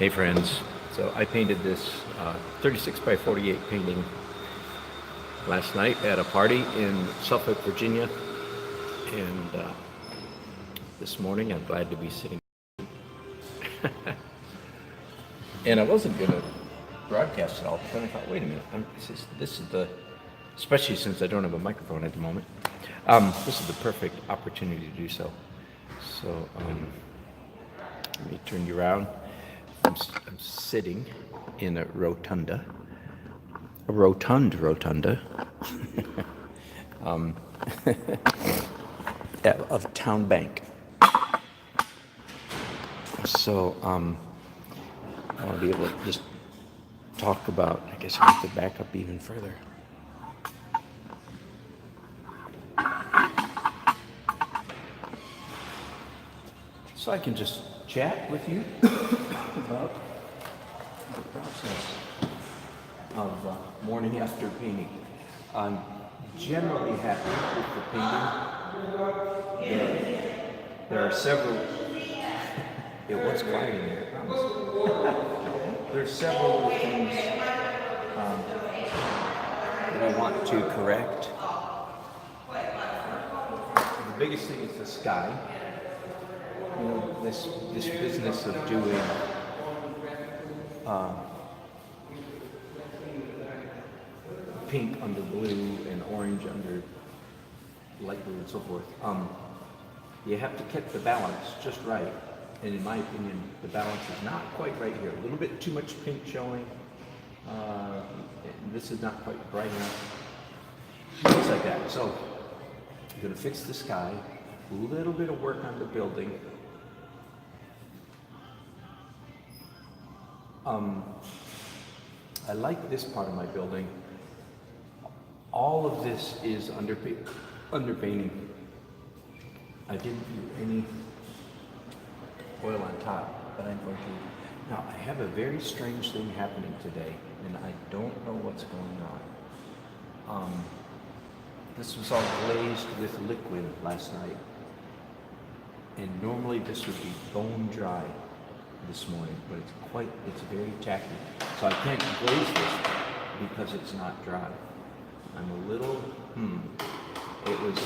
Hey friends, so I painted this 36 by 48 painting last night at a party in Suffolk, Virginia, and this morning I'm glad to be sitting. And I wasn't going to broadcast it all, but then I thought, wait a minute, this is the, especially since I don't have a microphone at the moment, this is the perfect opportunity to do so. So let me turn you around. I'm sitting in a rotunda, of Town Bank. So I want to be able to just talk about, I guess I have to back up even further. So I can just chat with you about the process of morning after painting. I'm generally happy with the painting. There are several, it was quiet in there, I promise. There are several little things that I want to correct. The biggest thing is the sky. You know, this business of doing pink under blue and orange under light blue and so forth. You have to keep the balance just right. And in my opinion, the balance is not quite right here. A little bit too much pink showing. This is not quite bright enough. Things like that. So I'm going to fix the sky. A little bit of work on the building. I like this part of my building. All of this is underpainting. I didn't do any oil on top, but I'm going to. Now, I have a very strange thing happening today, and I don't know what's going on. This was all glazed with liquid last night, and normally this would be bone dry this morning, but it's very tacky. So I can't glaze this because it's not dry. I'm a little, It was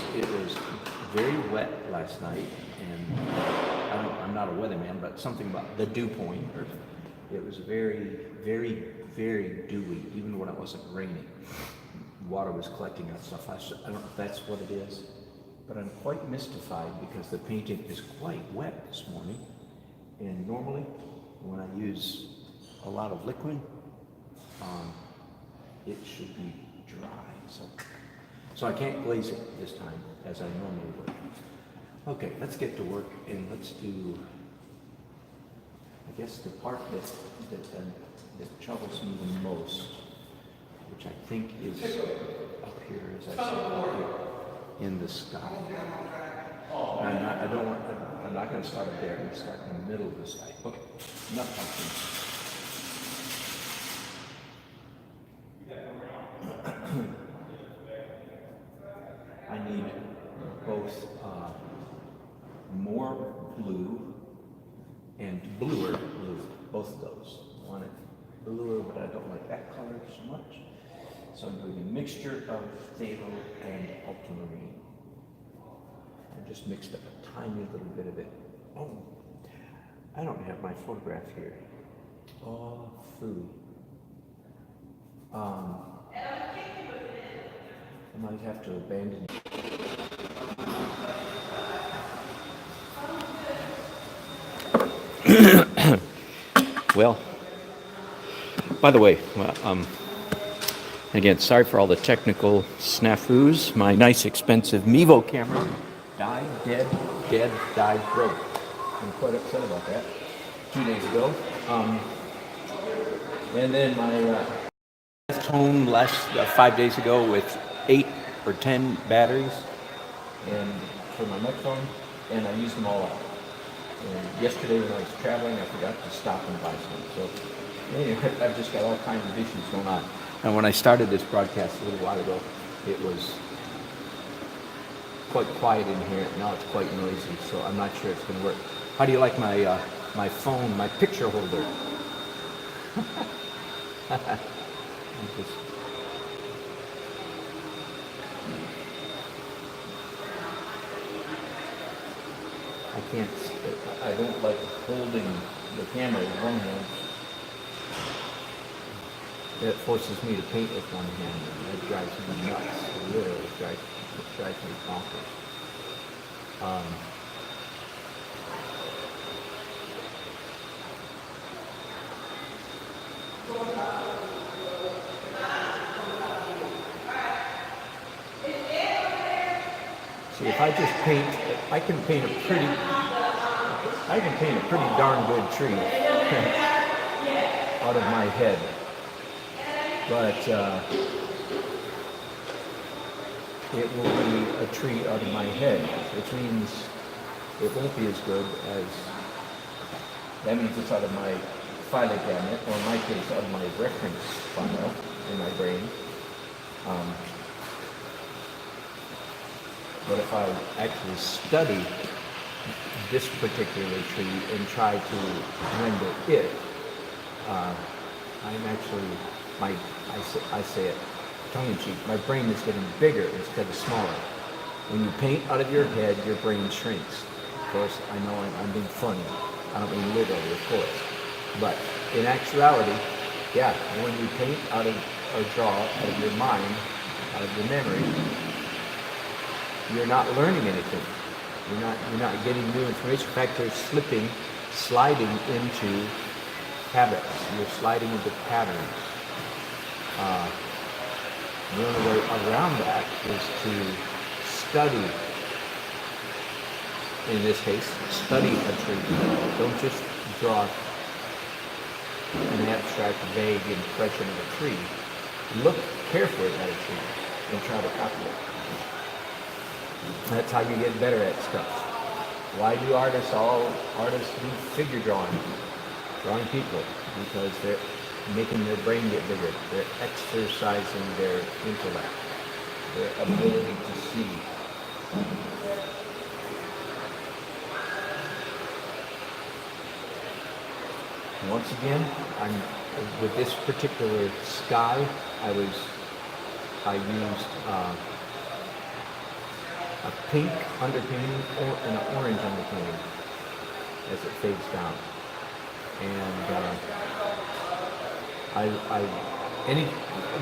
very wet last night, and I'm not a weatherman, but something about the dew point. It was very, very, very dewy, even when it wasn't raining. Water was collecting on stuff. I don't know if that's what it is, but I'm quite mystified because the painting is quite wet this morning. And normally, when I use a lot of liquid, it should be dry. So I can't glaze it this time as I normally would. Okay, let's get to work and let's do, I guess, the part that troubles me the most, which I think is up here, as I said, up here in the sky. I'm not going to start up there. I'm going to start in the middle of the sky. Okay, enough talking. I need both more blue and bluer blue, both of those. I want it bluer, but I don't like that color so much. So I'm doing a mixture of phthalo and ultramarine. I just mixed up a tiny little bit of it. Oh, I don't have my photograph here. Oh, food. I might have to abandon it. Well, by the way, again, sorry for all the technical snafus. My nice, expensive Mevo camera died, broke. I'm quite upset about that 2 days ago. And then my left home 5 days ago with 8 or 10 batteries and for my microphone, and I used them all up. And yesterday when I was traveling, I forgot to stop and buy some. So anyway, I've just got all kinds of issues going on. And when I started this broadcast a little while ago, it was quite quiet in here. Now it's quite noisy, so I'm not sure it's going to work. How do you like my my phone, my picture holder. I don't like holding the camera with one hand. That forces me to paint with one hand, and that drives me nuts. It really drives me bonkers. See, if I just paint, I can paint a pretty darn good tree out of my head. But it will be a tree out of my head, which means it won't be as good as, that means it's out of my filing cabinet, or in my case, out of my reference file in my brain. But if I actually study this particular tree and try to render it, I'm actually, I say it tongue-in-cheek, my brain is getting bigger instead of smaller. When you paint out of your head, your brain shrinks. Of course, I know I'm being funny. I don't mean literally, of course. But in actuality, yeah, when you paint out of, or draw out of your mind, out of your memory, you're not learning anything. You're not getting new information. In fact, you're sliding into habits. You're sliding into patterns. The only way around that is to study. In this case, study a tree. Don't just draw an abstract, vague impression of a tree. Look carefully at a tree and try to copy it. That's how you get better at stuff. Why do artists do figure drawing people? Because they're making their brain get bigger. They're exercising their intellect, their ability to see. Once again, with this particular sky, I used a pink underpainting and an orange underpainting as it fades down. And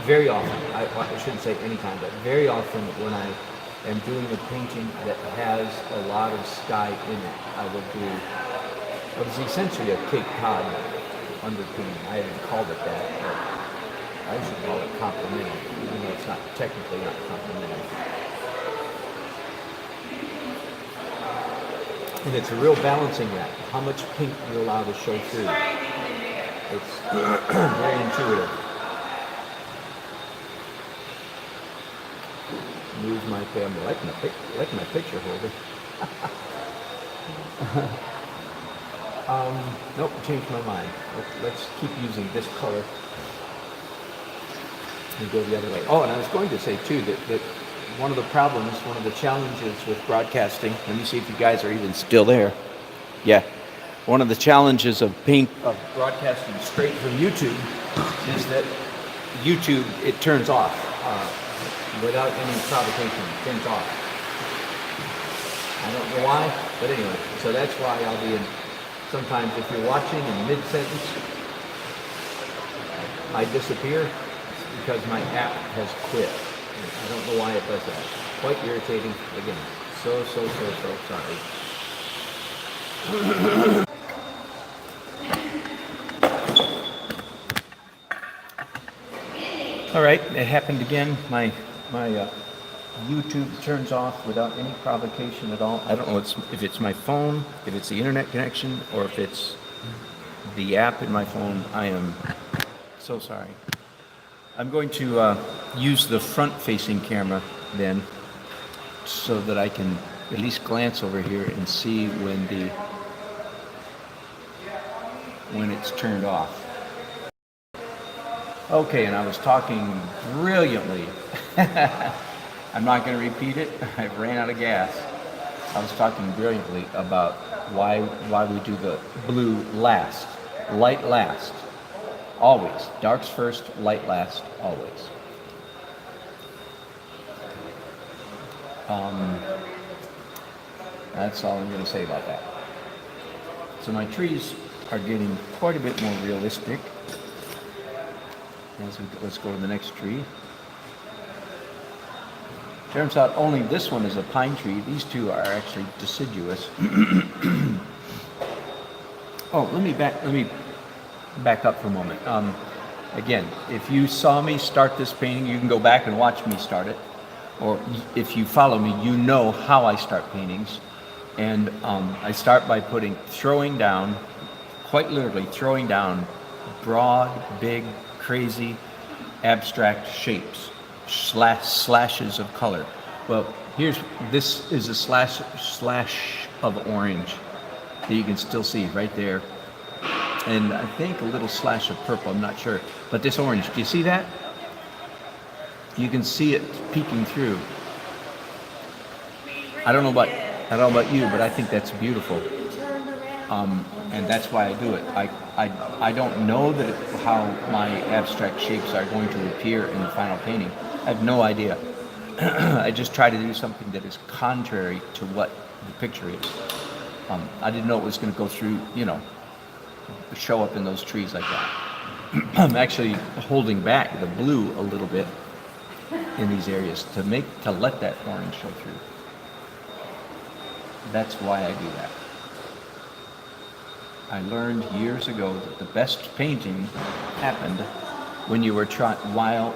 very often, I shouldn't say any time, but very often when I am doing a painting that has a lot of sky in it, I will do what is essentially a Cape Cod underpainting. I haven't called it that, but I should call it complementary, even though it's not technically not complementary. And it's a real balancing act. How much pink you allow to show through. It's very intuitive. Move my camera, like my picture holder. Nope, changed my mind. Let's keep using this color and go the other way. Oh, and I was going to say too that one of the problems, one of the challenges with broadcasting, let me see if you guys are even still there. Yeah. One of the challenges of broadcasting straight from YouTube is that YouTube, it turns off without any provocation. It turns off. I don't know why, but anyway. So that's why I'll be in, sometimes if you're watching in mid-sentence, I disappear because my app has quit. I don't know why it does that. Quite irritating. Again, so sorry. All right, it happened again. My YouTube turns off without any provocation at all. I don't know if it's my phone, if it's the internet connection, or if it's the app in my phone. I am so sorry. I'm going to use the front-facing camera then, so that I can at least glance over here and see when it's turned off. Okay, and I was talking brilliantly. I'm not going to repeat it. I ran out of gas. I was talking brilliantly about why we do the blue last, light last, always. Darks first, light last, always. That's all I'm going to say about that. So my trees are getting quite a bit more realistic. Let's go to the next tree. Turns out only this one is a pine tree. These two are actually deciduous. Oh, let me back up for a moment. Again, if you saw me start this painting, you can go back and watch me start it. Or if you follow me, you know how I start paintings. And I start by throwing down, quite literally throwing down broad, big, crazy, abstract shapes, slashes of color. Well, this is a slash of orange that you can still see right there. And I think a little slash of purple, I'm not sure. But this orange, do you see that? You can see it peeking through. I don't know about you, but I think that's beautiful. And that's why I do it. I don't know how my abstract shapes are going to appear in the final painting. I have no idea. I just try to do something that is contrary to what the picture is. I didn't know it was going to go through, show up in those trees like that. I'm actually holding back the blue a little bit in these areas to let that orange show through. That's why I do that. I learned years ago that the best painting happened when you were while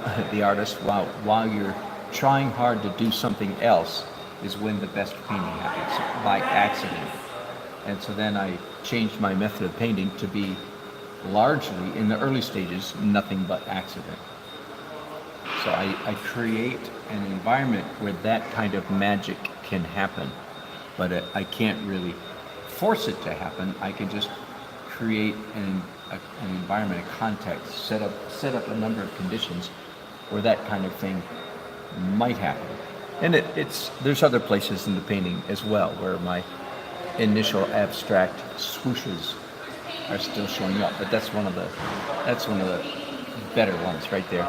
you're trying hard to do something else is when the best painting happens, by accident. And so then I changed my method of painting to be largely, in the early stages, nothing but accident. So I create an environment where that kind of magic can happen, but I can't really force it to happen. I can just create an environment, a context, set up a number of conditions where that kind of thing might happen. And there's other places in the painting as well where my initial abstract swooshes are still showing up, but that's one of the better ones right there.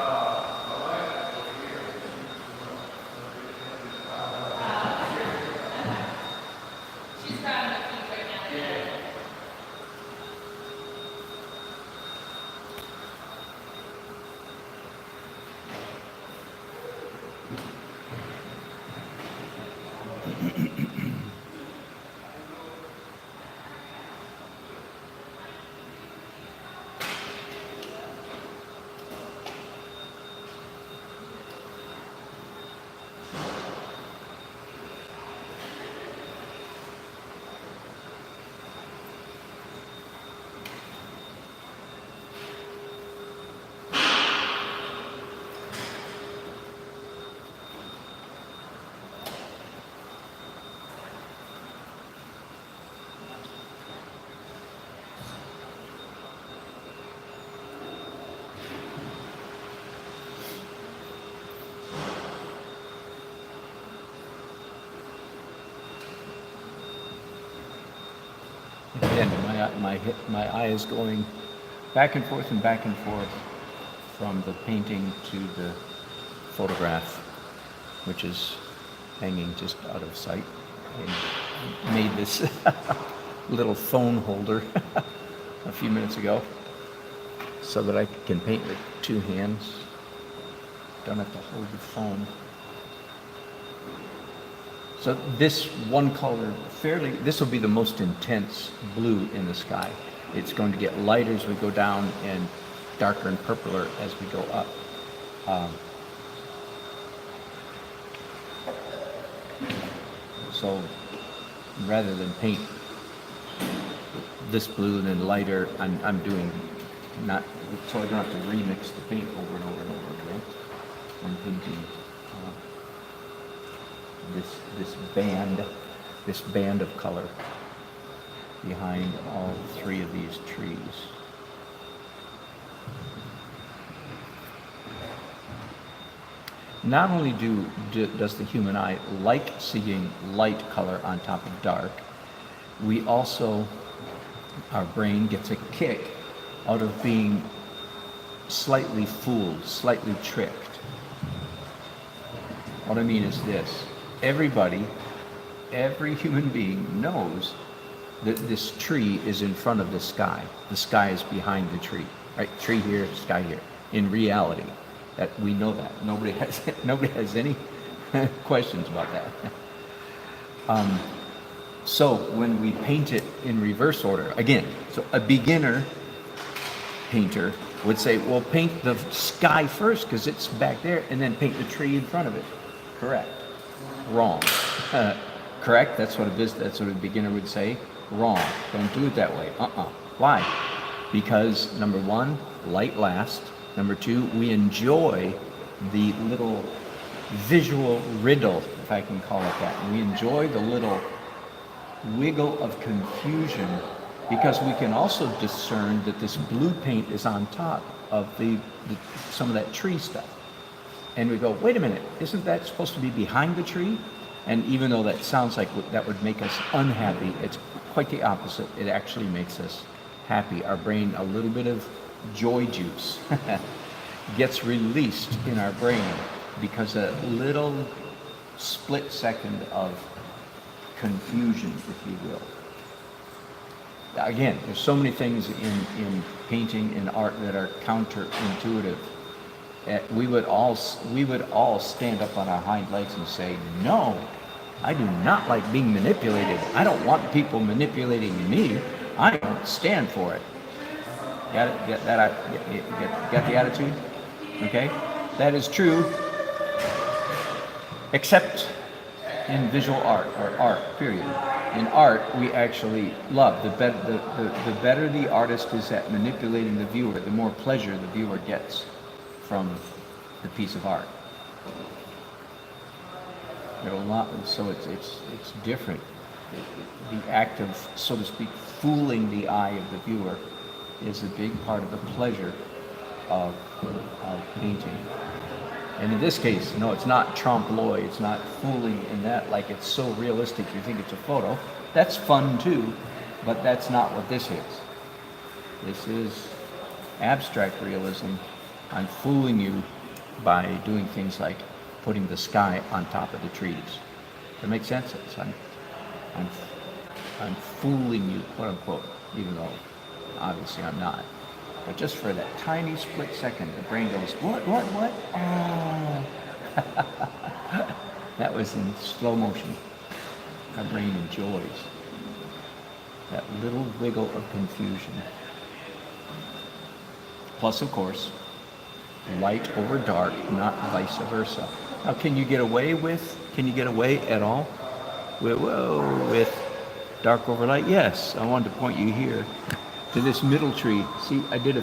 Again, my eye is going back and forth from the painting to the photograph, which is hanging just out of sight. I made this little phone holder a few minutes ago so that I can paint with two hands. Don't have to hold the phone. So this one color, this will be the most intense blue in the sky. It's going to get lighter as we go down and darker and purpler as we go up. So rather than paint this blue and then lighter, I'm doing not, so I don't have to remix the paint over and over and over again. I'm painting this band of color behind all three of these trees. Not only does the human eye like seeing light color on top of dark, we also, our brain gets a kick out of being slightly fooled, slightly tricked. What I mean is this: everybody, every human being knows that this tree is in front of the sky. The sky is behind the tree, right? Tree here, sky here. In reality, that we know that. Nobody has any questions about that. So when we paint it in reverse order, again, so a beginner painter would say, well, paint the sky first because it's back there, and then paint the tree in front of it. Correct. Wrong. Correct? That's what a beginner would say. Wrong. Don't do it that way. Why? Because number one, light lasts. Number two, we enjoy the little visual riddle, if I can call it that. We enjoy the little wiggle of confusion because we can also discern that this blue paint is on top of some of that tree stuff. And we go, wait a minute, isn't that supposed to be behind the tree? And even though that sounds like that would make us unhappy, it's quite the opposite. It actually makes us happy. Our brain, a little bit of joy juice gets released in our brain because a little split second of confusion, if you will. Again, there's so many things in painting and art that are counterintuitive. We would all stand up on our hind legs and say, no, I do not like being manipulated. I don't want people manipulating me. I don't stand for it. Got it? Got the attitude? Okay? That is true, except in visual art, or art, period. In art, we actually love. The better the artist is at manipulating the viewer, the more pleasure the viewer gets from the piece of art. So it's different. The act of, so to speak, fooling the eye of the viewer is a big part of the pleasure of painting. And in this case, no, it's not trompe-l'oeil. It's not fooling in that, like it's so realistic you think it's a photo. That's fun too, but that's not what this is. This is abstract realism. I'm fooling you by doing things like putting the sky on top of the trees. Does that make sense? I'm fooling you, quote unquote, even though obviously I'm not. But just for that tiny split second, the brain goes, what? Oh. That was in slow motion. Our brain enjoys that little wiggle of confusion. Plus, of course, light over dark, not vice versa. Now, can you get away at all with dark over light? Yes, I wanted to point you here to this middle tree. See, I did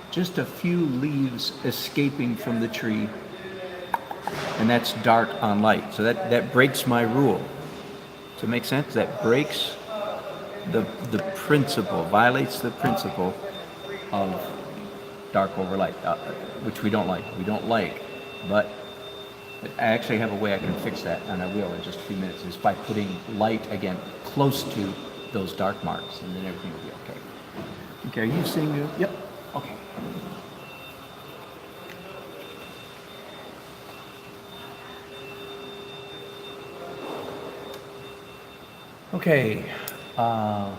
just a few leaves escaping from the tree, and that's dark on light. So that breaks my rule. Does it make sense? That breaks the principle, violates the principle of dark over light, which we don't like. But I actually have a way I can fix that, and I will in just a few minutes, is by putting light, again, close to those dark marks, and then everything will be okay. Okay, are you seeing it? Yep. Okay. Okay. I'm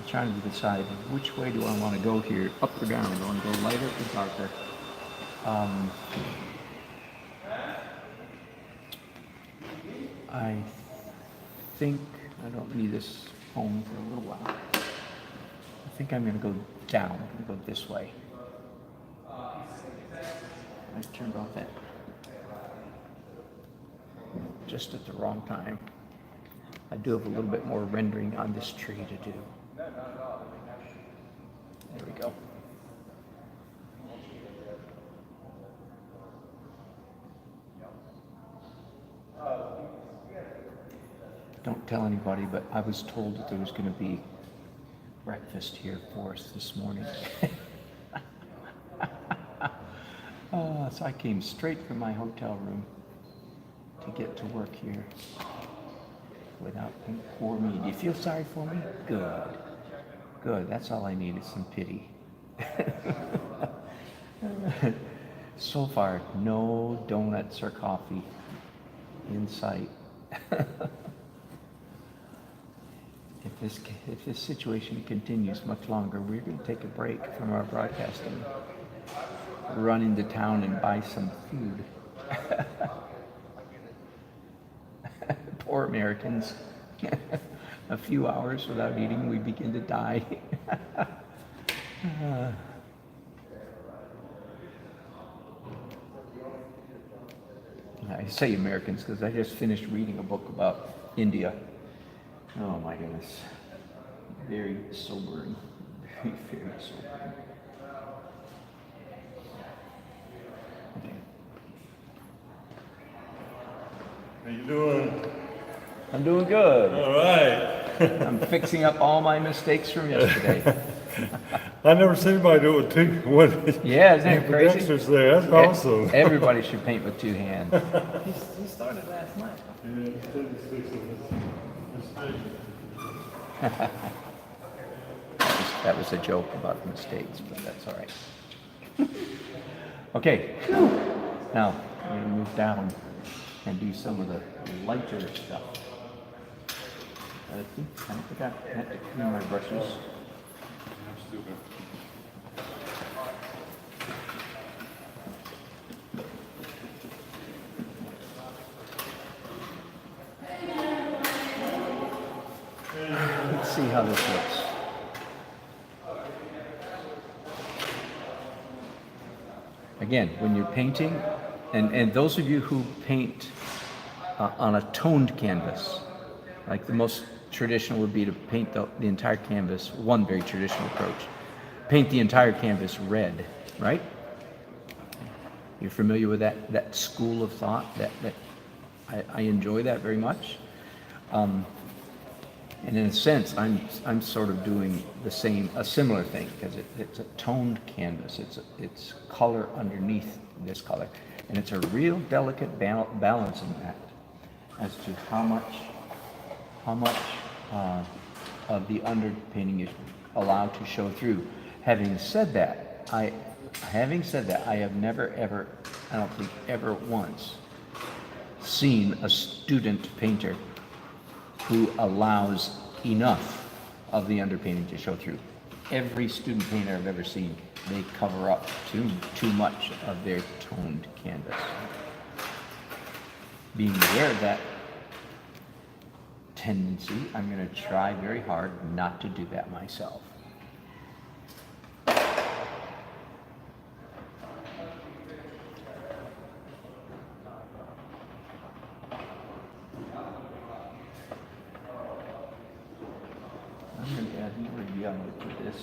trying to decide which way do I want to go here, up or down. Do I want to go lighter or darker? I think I don't need this phone for a little while. I think I'm going to go down. I'm going to go this way. I turned off that just at the wrong time. I do have a little bit more rendering on this tree to do. There we go. Don't tell anybody, but I was told that there was going to be breakfast here for us this morning. So I came straight from my hotel room to get to work here. without paint. Poor me. Do you feel sorry for me? Good. Good. That's all I need is some pity. So far, no donuts or coffee in sight. If this situation continues much longer, we're going to take a break from our broadcasting, run into town and buy some food. Poor Americans. A few hours without eating, we begin to die. I say Americans because I just finished reading a book about India. Oh my goodness. Very sobering. Very, very sobering. Okay. How you doing? I'm doing good. All right. I'm fixing up all my mistakes from yesterday. I never seen anybody do it too. What? Yeah, isn't that crazy? Dexter's there. That's awesome. Everybody should paint with two hands. He started last night. Yeah, it's 36 of us. That was a joke about mistakes, but that's all right. Okay, now I'm going to move down and do some of the lighter stuff. I think I have to clean my brushes. Let's see how this looks. Again, when you're painting, and those of you who paint on a toned canvas, like the most traditional would be to paint the entire canvas, one very traditional approach, paint the entire canvas red, right? You're familiar with that school of thought? That I enjoy that very much. And in a sense, I'm sort of doing a similar thing, because it's a toned canvas. It's color underneath this color, and it's a real delicate balancing act as to how much of the underpainting is allowed to show through. Having said that, I have never ever, I don't think ever once, seen a student painter who allows enough of the underpainting to show through. Every student painter I've ever seen, they cover up too much of their toned canvas. Being aware of that tendency, I'm going to try very hard not to do that myself. I'm going to add more yellow to this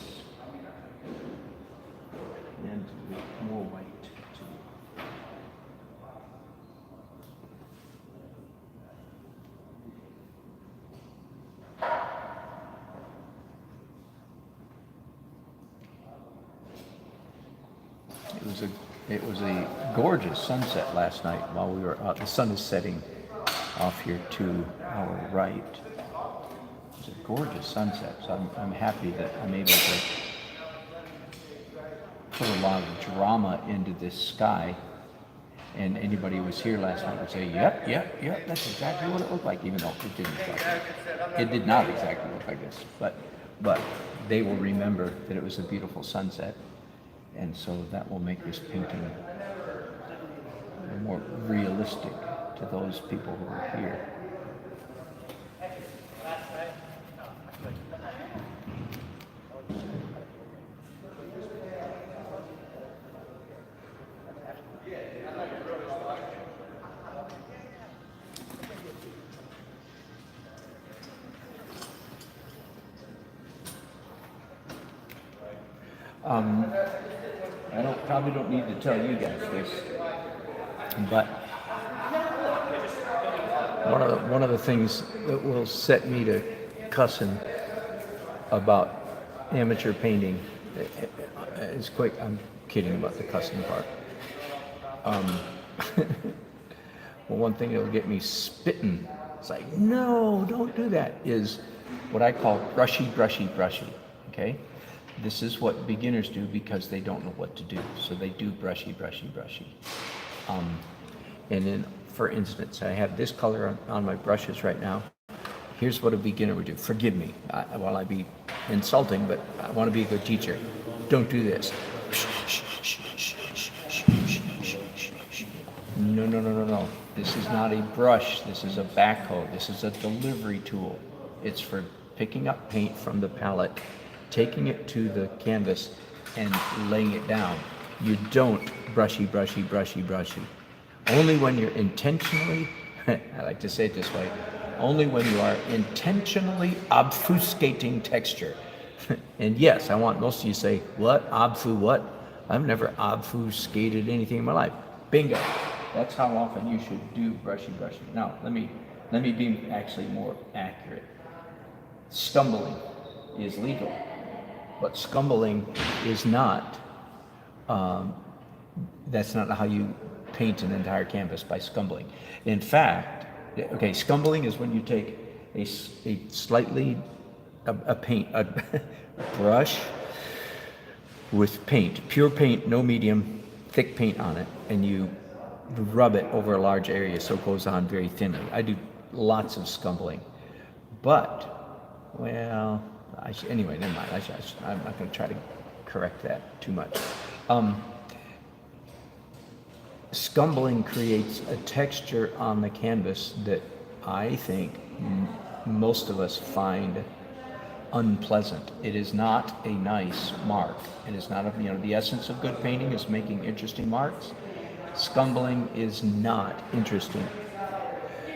and more white too. It was a gorgeous sunset last night while we were out. The sun is setting off here to our right. It's a gorgeous sunset, so I'm happy that I'm able to put a lot of drama into this sky. And anybody who was here last night would say, yep, that's exactly what it looked like, even though it didn't look like it. It did not exactly look like this, but they will remember that it was a beautiful sunset. And so that will make this painting more realistic to those people who are here. I probably don't need to tell you guys this, but one of the things that will set me to cussing about amateur painting is quick. I'm kidding about the cussing part. Well, one thing that will get me spitting It's like, no, don't do that, is what I call brushy, brushy, brushy, okay? This is what beginners do because they don't know what to do. So they do brushy, brushy, brushy. And then, for instance, I have this color on my brushes right now. Here's what a beginner would do. Forgive me while I be insulting, but I want to be a good teacher. Don't do this. No, no, no, no, no. This is not a brush. This is a backhoe. This is a delivery tool. It's for picking up paint from the palette, taking it to the canvas, and laying it down. You don't brushy, brushy, brushy, brushy. Only when you're intentionally, I like to say it this way, only when you are intentionally obfuscating texture. And yes, I want most of you to say, what? What? I've never obfuscated anything in my life. Bingo. That's how often you should do brushy, brushy. Now, let me be actually more accurate. Stumbling is legal, but scumbling is not. That's not how you paint an entire canvas, by scumbling. In fact, okay, scumbling is when you take a brush with paint, pure paint, no medium, thick paint on it, and you rub it over a large area so it goes on very thinly. I do lots of scumbling, but, well, anyway, never mind. I'm not going to try to correct that too much. Scumbling creates a texture on the canvas that I think most of us find unpleasant. It is not a nice mark. It is not the essence of good painting is making interesting marks. Scumbling is not interesting.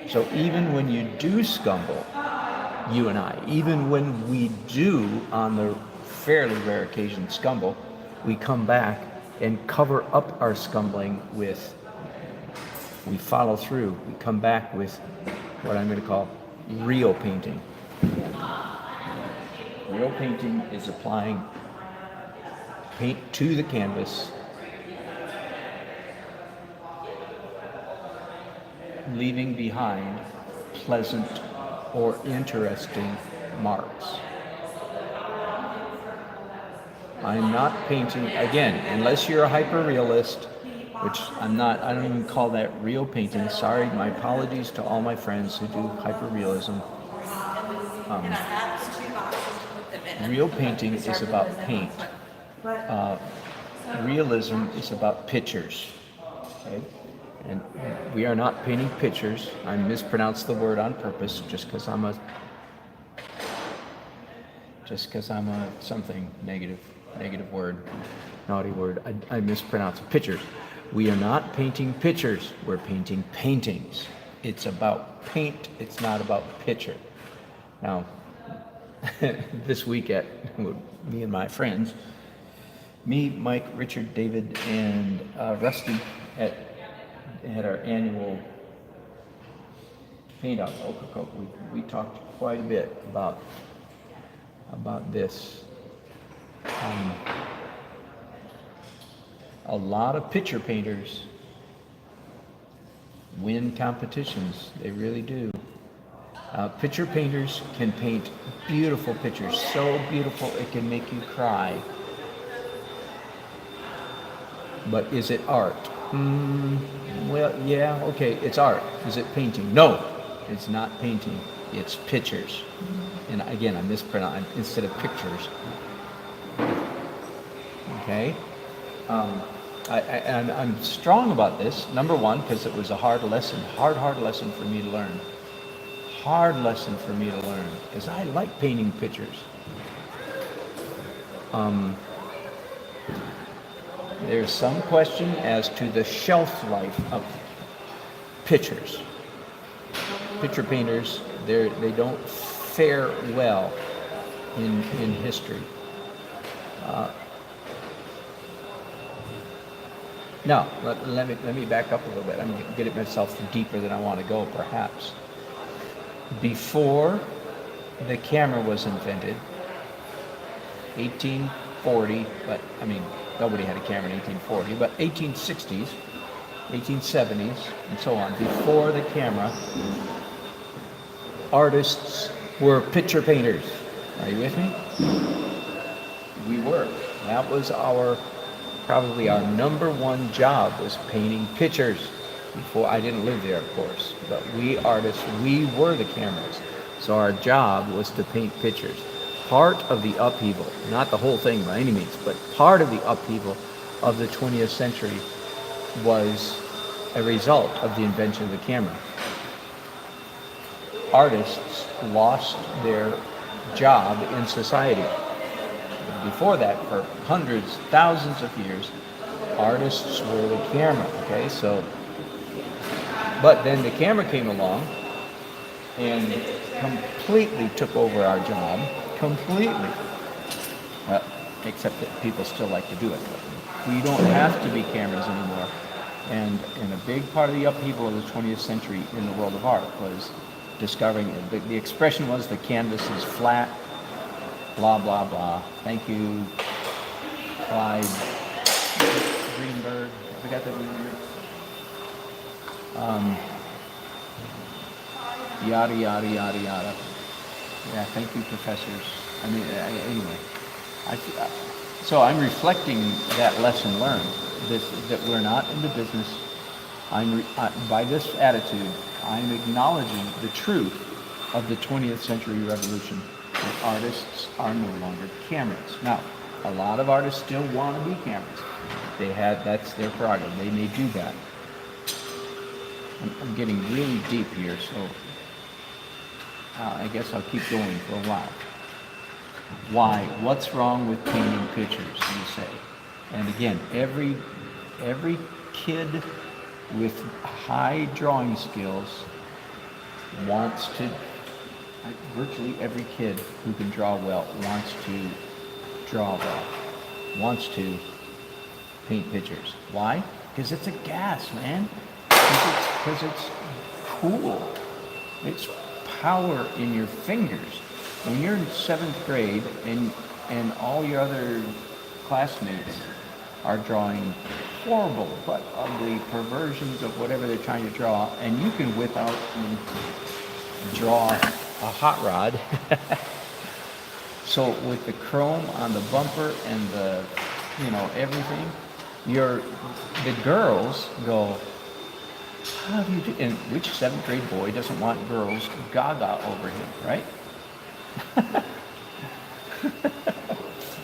So even when you do scumble, you and I, even when we do, on the fairly rare occasion, scumble, we come back and cover up our scumbling with, we follow through, we come back with what I'm going to call real painting. Real painting is applying paint to the canvas, leaving behind pleasant or interesting marks. I'm not painting, again, unless you're a hyper-realist, which I'm not, I don't even call that real painting. Sorry, my apologies to all my friends who do hyper-realism. Real painting is about paint. Realism is about pictures. Okay? And we are not painting pictures. I mispronounced the word on purpose just because I'm a something negative word, naughty word. I mispronounced pictures. We are not painting pictures. We're painting paintings. It's about paint. It's not about picture. Now, this week at me and my friends, me, Mike, Richard, David, and Rusty had our annual paint out at Ocracoke. We talked quite a bit about this. A lot of picture painters win competitions. They really do. Picture painters can paint beautiful pictures, so beautiful it can make you cry. But is it art? Well, yeah, okay, it's art. Is it painting? No, it's not painting. It's pictures. And again, I mispronounced instead of pictures. Okay? I'm strong about this. Number one, because it was a hard lesson for me to learn. Hard lesson for me to learn, because I like painting pictures. There's some question as to the shelf life of pictures. Picture painters, they don't fare well in history. Now, let me back up a little bit. I'm going to get myself deeper than I want to go, perhaps. Before the camera was invented, 1840, but I mean, nobody had a camera in 1840, but 1860s, 1870s, and so on, before the camera, artists were picture painters. Are you with me? We were. That was probably our number one job, was painting pictures. Before, I didn't live there, of course, but we artists, we were the cameras. So our job was to paint pictures. Part of the upheaval, not the whole thing by any means, but part of the upheaval of the 20th century was a result of the invention of the camera. Artists lost their job in society. Before that, for hundreds, thousands of years, artists were the camera, okay? So, but then the camera came along and completely took over our job, completely. Well, except that people still like to do it. We don't have to be cameras anymore. And a big part of the upheaval of the 20th century in the world of art was discovering, the expression was the canvas is flat, blah, blah, blah. Thank you, Clyde Greenberg. I forgot that Greenberg. Yada, yada, yada, yada. Yeah, thank you, professors. I mean, anyway. So I'm reflecting that lesson learned, that we're not in the business. By this attitude, I'm acknowledging the truth of the 20th century revolution. That artists are no longer cameras. Now, a lot of artists still want to be cameras. That's their prerogative. They may do that. I'm getting really deep here, so I guess I'll keep going for a while. Why? What's wrong with painting pictures, you say? And again, every kid with high drawing skills wants to, virtually every kid who can draw well wants to draw well, wants to paint pictures. Why? Because it's a gas, man. Because it's cool. It's power in your fingers. When you're in 7th grade and all your other classmates are drawing horrible but ugly perversions of whatever they're trying to draw, and you can whip out and draw a hot rod. So with the chrome on the bumper and the, everything, the girls go, how do you do? And which 7th grade boy doesn't want girls gaga over him, right?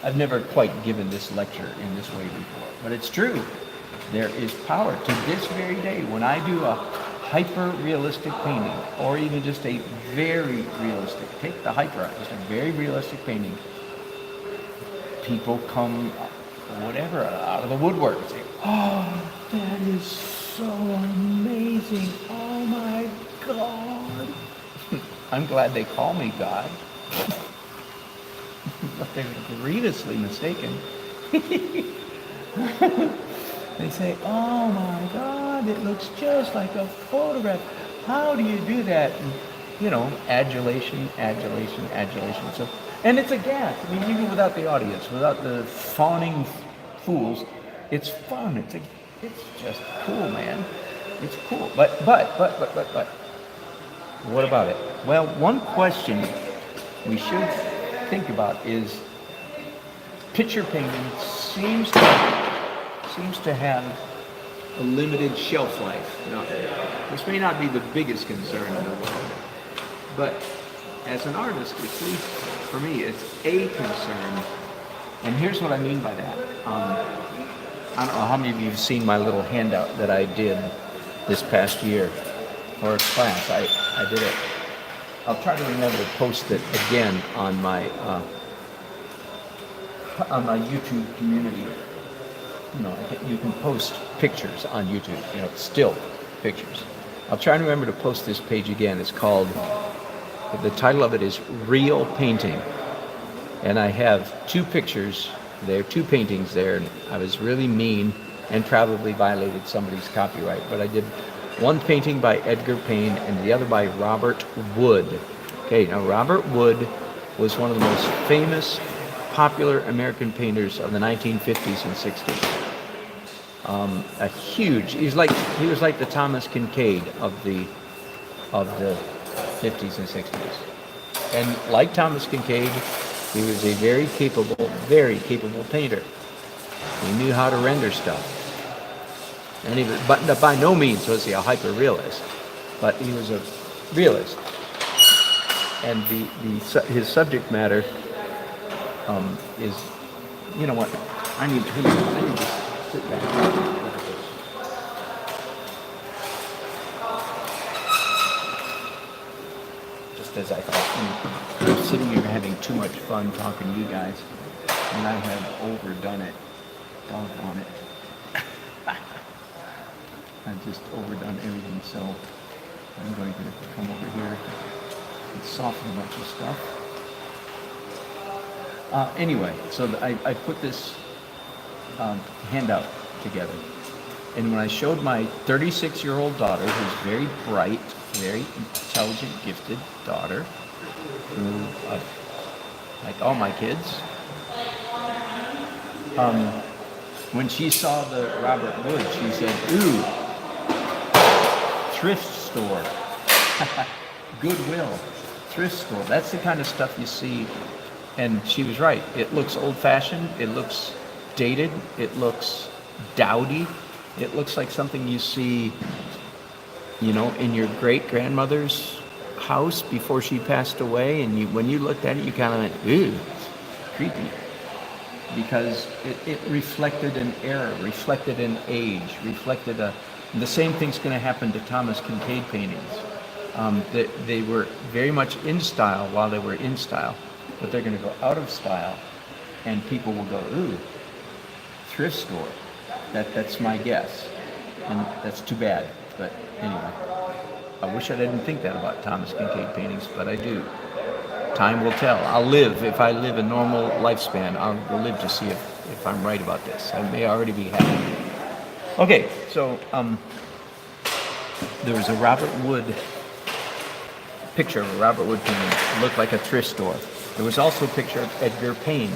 I've never quite given this lecture in this way before, but it's true. There is power to this very day. When I do a hyper-realistic painting, or even just a very realistic, take the hyper out, just a very realistic painting, people come, whatever, out of the woodwork and say, oh, that is so amazing. Oh my God. I'm glad they call me God. But they're grievously mistaken. They say, oh my God, it looks just like a photograph. How do you do that? And, adulation. So, and it's a gas. I mean, even without the audience, without the fawning fools, it's fun. It's just cool, man. It's cool. But. What about it? Well, one question we should think about is picture painting seems to have a limited shelf life. Now, this may not be the biggest concern in the world, but as an artist, at least for me, it's a concern. And here's what I mean by that. I don't know how many of you have seen my little handout that I did this past year for a class. I did it. I'll try to remember to post it again on my YouTube community. You can post pictures on YouTube, still pictures. I'll try to remember to post this page again. It's called, the title of it is Real Painting. And I have 2 pictures there, 2 paintings there, and I was really mean and probably violated somebody's copyright, but I did one painting by Edgar Payne and the other by Robert Wood. Okay, now Robert Wood was one of the most famous, popular American painters of the 1950s and 60s. He was like the Thomas Kinkade of the 50s and 60s. And like Thomas Kincaid, he was a very capable painter. He knew how to render stuff. And he was, but by no means was he a hyper-realist, but he was a realist. And his subject matter is, you know what, I need to sit back. Just as I thought, I'm sitting here having too much fun talking to you guys, and I have overdone it. Doggone it. I've just overdone everything, so I'm going to come over here and soften a bunch of stuff. Anyway, so I put this handout together. And when I showed my 36-year-old daughter, who's very bright, very intelligent, gifted daughter, who, like all my kids, when she saw the Robert Wood, she said, "Ooh, thrift store, Goodwill, thrift store." That's the kind of stuff you see. And she was right. It looks old-fashioned. It looks dated. It looks dowdy. It looks like something you see, you know, in your great-grandmother's house before she passed away. And when you looked at it, you kind of went, "Ooh, creepy." Because it reflected an era, reflected an age, reflected the same thing's going to happen to Thomas Kincaid paintings. They were very much in style while they were in style, but they're going to go out of style, and people will go, "Ooh, thrift store." That's my guess, and that's too bad. But anyway, I wish I didn't think that about Thomas Kincaid paintings, but I do. Time will tell. I'll live. If I live a normal lifespan, I'll live to see if I'm right about this. I may already be happy. Okay, so there was a Robert Wood picture of a Robert Wood painting. It looked like a thrift store. There was also a picture of Edgar Payne,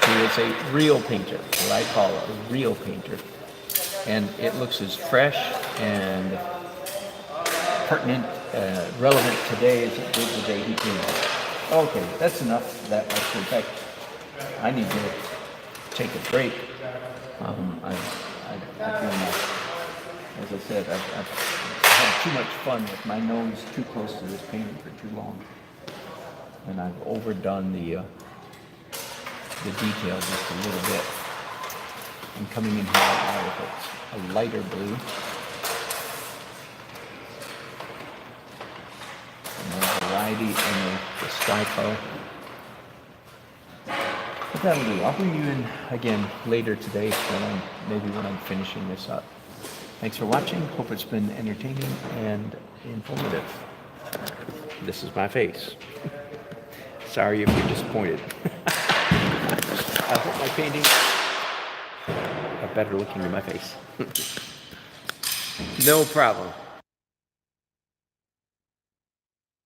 who is a real painter, what I call a real painter. And it looks as fresh and pertinent, relevant today as it did the day he painted. Okay, that's enough of that much. In fact, I need to take a break. I've been, as I said, I've had too much fun with my nose too close to this painting for too long. And I've overdone the detail just a little bit. I'm coming in here now with a lighter blue. And more variety in the sky color. But that'll do. I'll bring you in again later today maybe when I'm finishing this up. Thanks for watching. Hope it's been entertaining and informative. This is my face. Sorry if you're disappointed. I hope my paintings are better looking than my face. No problem.